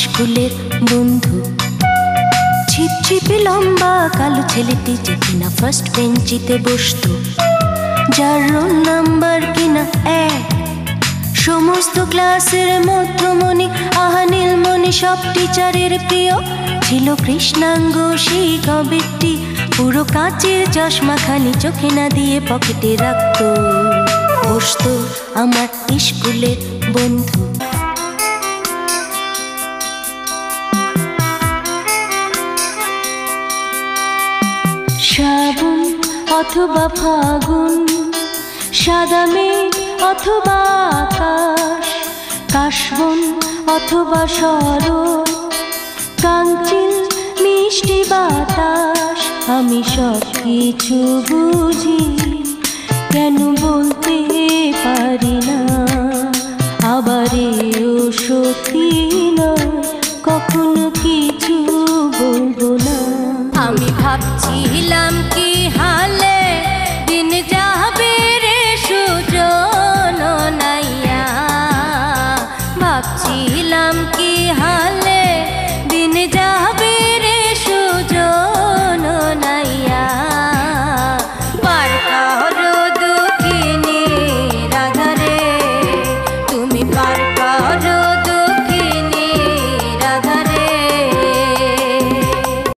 স্কুলের বন্ধু। ছিপছিপে লম্বা কালো ছেলেটি যে কিনা ফার্স্ট বেঞ্চিতে বসতো, যার রোল নাম্বার কিনা 1। সমস্ত ক্লাসের মধ্যমণি, আহা নীলমণি, সব টিচারের প্রিয় ছিল কৃষ্ণাঙ্গ সেই কবিটি। পুরো কাচের চশমাখানি চোখে না দিয়ে পকেটে রাখতো। বসতো আমার স্কুলের বন্ধু। শ্রাবণ অথবা ফাগুন, সাদা মেঘ অথবা আকাশ, কাশবন অথবা শরৎ, কাঞ্চিল মিষ্টি বাতাস, আমি সব কিছু বুঝি, কেন বলতে পারি না। আবার এও সত্যি নয়, কখনো কিছু বলবো না। আমি ভাবছিলাম কি হালে দিন যাবে রে সুজন নাইয়া, ভাবছিলাম কি হালে দিন যাবে